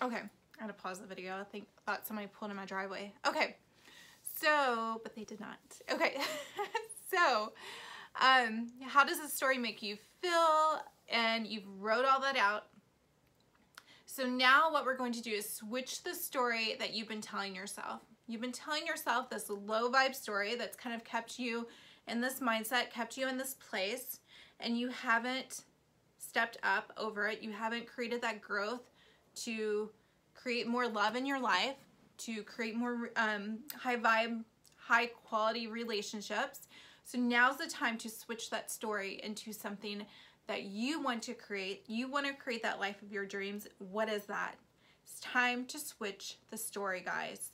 Okay, I had to pause the video. I thought somebody pulled in my driveway. Okay, so, but they did not. Okay, so, how does this story make you feel? And you've wrote all that out. So now what we're going to do is switch the story that you've been telling yourself. You've been telling yourself this low vibe story that's kind of kept you in this mindset, kept you in this place, and you haven't stepped up over it. You haven't created that growth to create more love in your life, to create more high vibe, high quality relationships. So now's the time to switch that story into something that you want to create. You want to create that life of your dreams. What is that? It's time to switch the story, guys.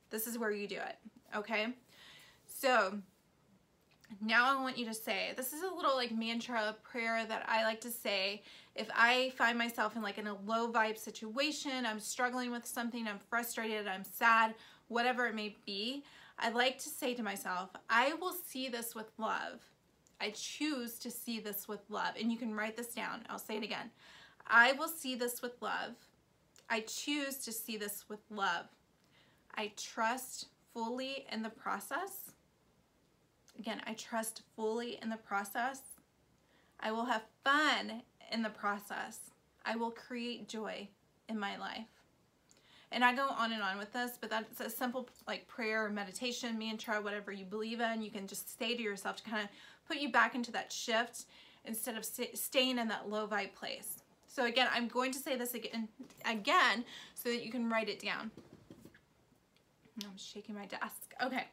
This is where you do it, okay? So now I want you to say, this is a little like mantra prayer that I like to say if I find myself in like in a low vibe situation, I'm struggling with something, I'm frustrated, I'm sad, whatever it may be. I like to say to myself, I will see this with love. I choose to see this with love. And you can write this down. I'll say it again. I will see this with love. I choose to see this with love. I trust fully in the process. Again, I trust fully in the process. I will have fun in the process. I will create joy in my life. And I go on and on with this, but that's a simple like prayer or meditation, mantra, whatever you believe in. You can just say to yourself to kind of put you back into that shift instead of staying in that low vibe place. So again, I'm going to say this again so that you can write it down. I'm shaking my desk. Okay.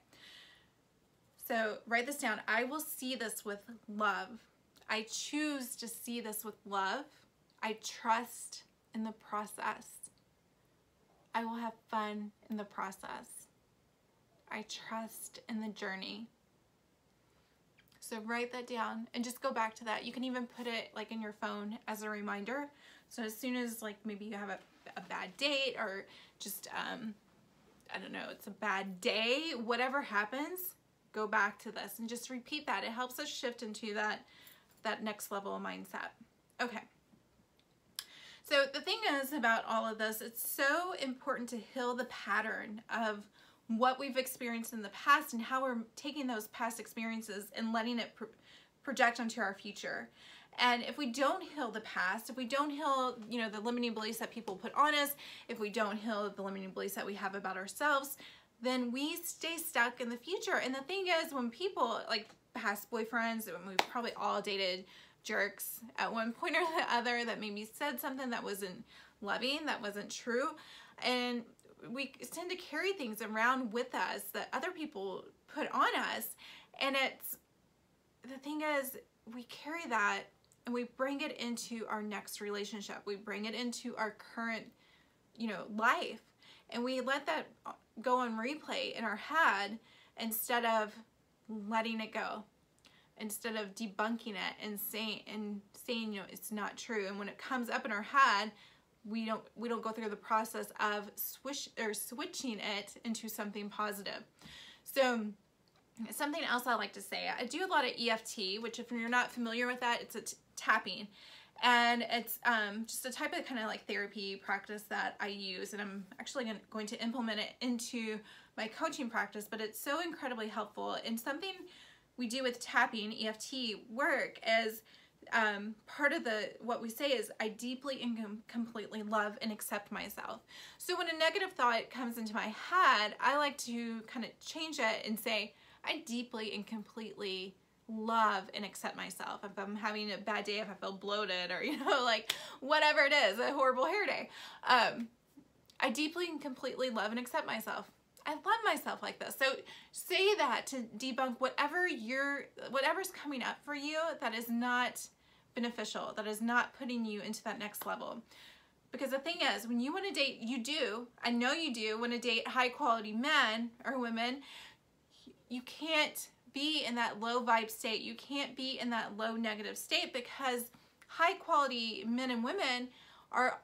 So write this down. I will see this with love. I choose to see this with love. I trust in the process. I will have fun in the process. I trust in the journey. So write that down and just go back to that. You can even put it like in your phone as a reminder. So as soon as like maybe you have a bad date or just, I don't know, it's a bad day, whatever happens, go back to this and just repeat that. It helps us shift into that next level mindset. Okay. So the thing is about all of this, it's so important to heal the pattern of what we've experienced in the past and how we're taking those past experiences and letting it project onto our future. And if we don't heal the past, if we don't heal, you know, the limiting beliefs that people put on us, if we don't heal the limiting beliefs that we have about ourselves, then we stay stuck in the future. And the thing is, when people, like past boyfriends, we've probably all dated jerks at one point or the other that maybe said something that wasn't loving, that wasn't true. And we tend to carry things around with us that other people put on us. And the thing is, we carry that and we bring it into our next relationship. We bring it into our current, you know, life. And we let that go on replay in our head instead of letting it go. Instead of debunking it and saying, you know, it's not true. And when it comes up in our head, we don't go through the process of switching it into something positive. So something else I like to say, I do a lot of EFT, which if you're not familiar with that, it's a tapping. And it's just a type of kind of like therapy practice that I use, and I'm actually going to implement it into my coaching practice, but it's so incredibly helpful. And something we do with tapping, EFT work, is part of what we say is, I deeply and completely love and accept myself. So when a negative thought comes into my head, I like to kind of change it and say, I deeply and completely love and accept myself. If I'm having a bad day, if I feel bloated or, you know, like whatever it is, a horrible hair day, I deeply and completely love and accept myself. I love myself like this. So say that to debunk whatever's coming up for you that is not beneficial, that is not putting you into that next level. Because the thing is, when you want to date, I know you do, want to date high quality men or women, you can't be in that low vibe state. You can't be in that low negative state, because high quality men and women are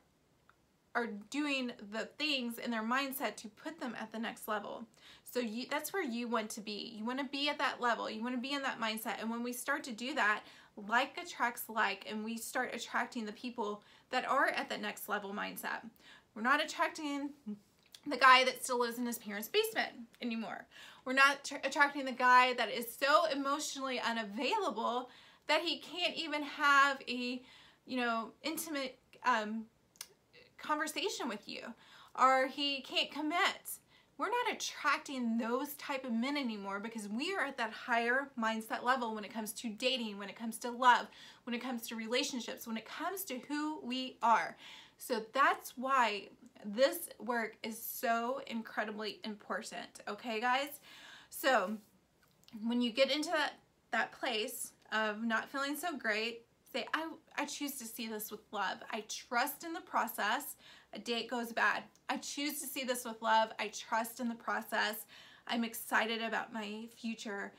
doing the things in their mindset to put them at the next level. So that's where you want to be. You want to be at that level. You want to be in that mindset. And when we start to do that, like attracts like, and we start attracting the people that are at that next level mindset. We're not attracting the guy that still lives in his parents' basement anymore. We're not attracting the guy that is so emotionally unavailable that he can't even have a, you know, intimate conversation with you, or he can't commit. We're not attracting those type of men anymore because we are at that higher mindset level when it comes to dating, when it comes to love, when it comes to relationships, when it comes to who we are. So that's why this work is so incredibly important. Okay, guys? So when you get into that place of not feeling so great, say, I choose to see this with love. I trust in the process. A date goes bad. I choose to see this with love. I trust in the process. I'm excited about my future.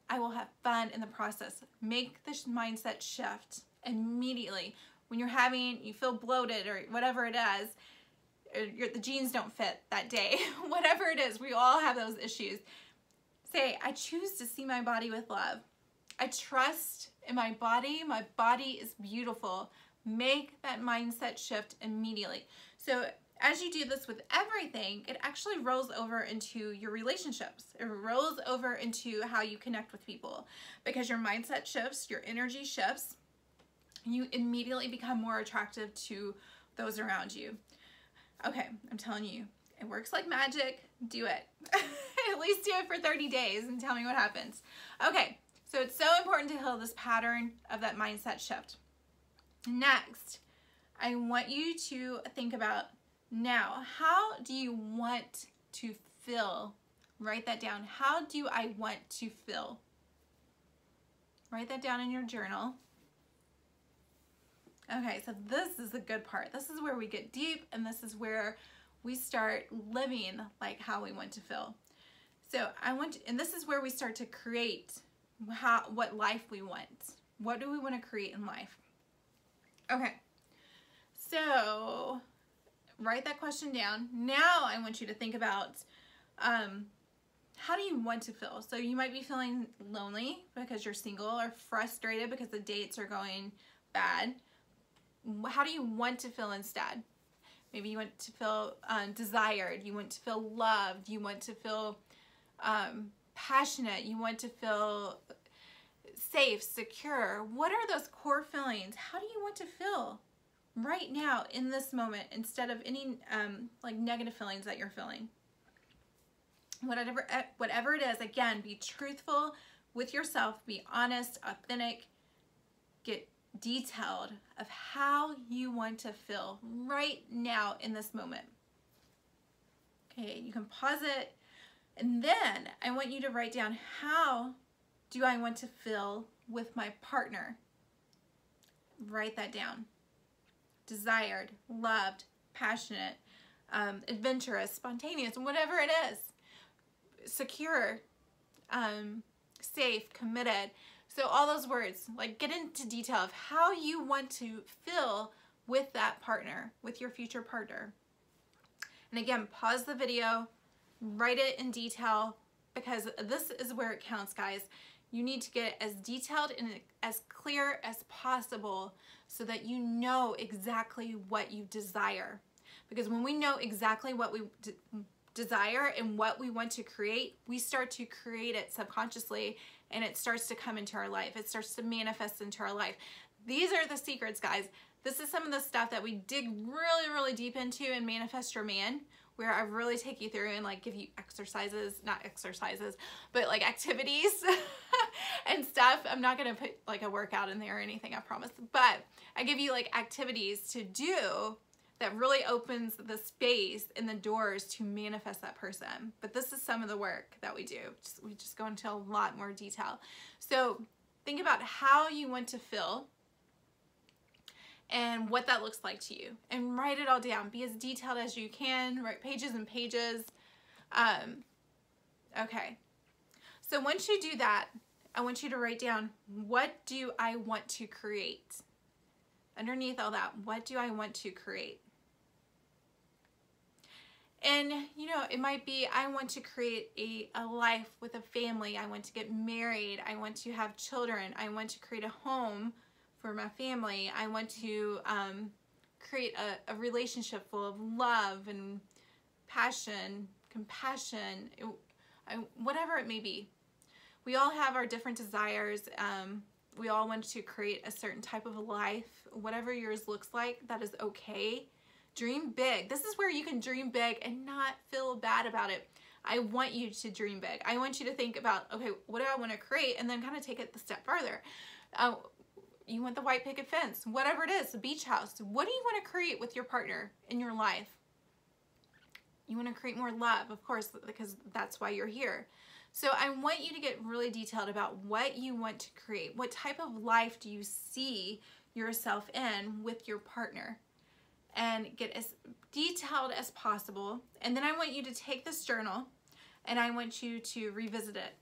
I will have fun in the process. Make this mindset shift immediately. When you feel bloated or whatever it is, or the jeans don't fit that day, whatever it is, we all have those issues. Say, I choose to see my body with love. I trust in my body. My body is beautiful. Make that mindset shift immediately. So as you do this with everything, it actually rolls over into your relationships. It rolls over into how you connect with people, because your mindset shifts, your energy shifts, and you immediately become more attractive to those around you. Okay, I'm telling you, it works like magic. Do it. At least do it for 30 days and tell me what happens. Okay, so it's so important to heal this pattern of that mindset shift. Next, I want you to think about now, how do you want to feel? Write that down. How do I want to feel? Write that down in your journal. Okay, so this is the good part. This is where we get deep, and this is where we start living like how we want to feel. So and this is where we start to create what life we want. What do we want to create in life? Okay, so write that question down. Now I want you to think about how do you want to feel? So you might be feeling lonely because you're single, or frustrated because the dates are going bad. How do you want to feel instead? Maybe you want to feel desired. You want to feel loved. You want to feel passionate. You want to feel safe, secure. What are those core feelings? How do you want to feel right now in this moment, instead of any like negative feelings that you're feeling? Whatever it is, again, be truthful with yourself. Be honest, authentic. Get detailed of how you want to feel right now in this moment. Okay, you can pause it, and then I want you to write down, how do I want to feel with my partner? Write that down. Desired, loved, passionate, adventurous, spontaneous, whatever it is. Secure, safe, committed. So all those words, like, get into detail of how you want to feel with that partner, with your future partner. And again, pause the video, write it in detail, because this is where it counts, guys. You need to get as detailed and as clear as possible so that you know exactly what you desire. Because when we know exactly what we desire and what we want to create, we start to create it subconsciously, and it starts to come into our life. It starts to manifest into our life. These are the secrets, guys. This is some of the stuff that we dig really, really deep into in Manifest Your Man, where I really take you through and like give you exercises, not exercises, but like activities and stuff. I'm not gonna put like a workout in there or anything, I promise. But I give you like activities to do that really opens the space and the doors to manifest that person. But this is some of the work that we do. We just go into a lot more detail. So think about how you want to feel and what that looks like to you, and write it all down. Be as detailed as you can. Write pages and pages. Okay. So once you do that, I want you to write down, what do I want to create? Underneath all that, what do I want to create? And, you know, it might be, I want to create a life with a family. I want to get married. I want to have children. I want to create a home for my family. I want to create a relationship full of love and passion, compassion, whatever it may be. We all have our different desires. We all want to create a certain type of life. Whatever yours looks like, that is okay. Dream big. This is where you can dream big and not feel bad about it. I want you to dream big. I want you to think about, okay, what do I want to create? And then kind of take it the step farther. You want the white picket fence, whatever it is, the beach house. What do you want to create with your partner in your life? You want to create more love, of course, because that's why you're here. So I want you to get really detailed about what you want to create. What type of life do you see yourself in with your partner? And get as detailed as possible. And then I want you to take this journal and I want you to revisit it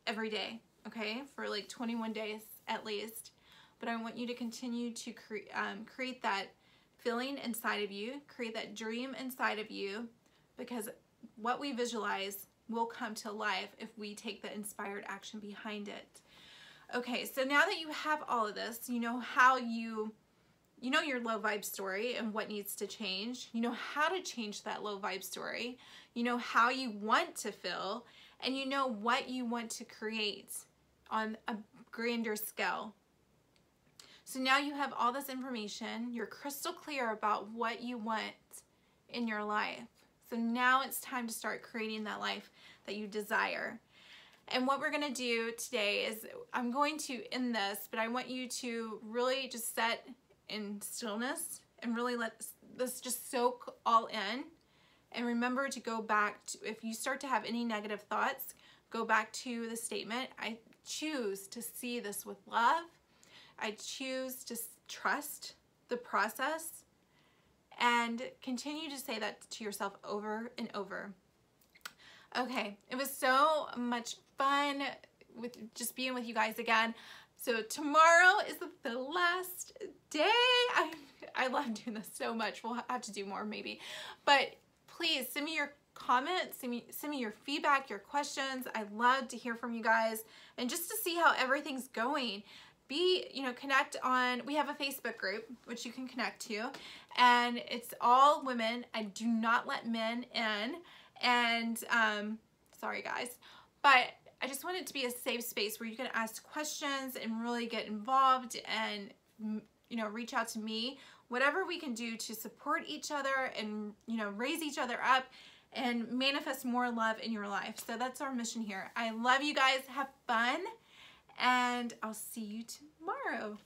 every day, okay? For like 21 days at least. But I want you to continue to create that feeling inside of you, create that dream inside of you, because what we visualize will come to life if we take the inspired action behind it. Okay, so now that you have all of this, you know how you know your low vibe story and what needs to change. You know how to change that low vibe story. You know how you want to feel, and you know what you want to create on a grander scale. So now you have all this information. You're crystal clear about what you want in your life. So now it's time to start creating that life that you desire. And what we're gonna do today is, I'm going to end this, but I want you to really just set in stillness and really let this just soak all in. And remember to go back to, if you start to have any negative thoughts, go back to the statement, I choose to see this with love. I choose to trust the process, and continue to say that to yourself over and over. Okay, it was so much fun with just being with you guys again. So tomorrow is the last day. I love doing this so much. We'll have to do more maybe. But please send me your comments, send me your feedback, your questions. I love to hear from you guys and just to see how everything's going. Connect on, we have a Facebook group which you can connect to, and it's all women. I do not let men in, and sorry guys, but I just want it to be a safe space where you can ask questions and really get involved and, reach out to me. Whatever we can do to support each other and, raise each other up and manifest more love in your life. So that's our mission here. I love you guys. Have fun, and I'll see you tomorrow.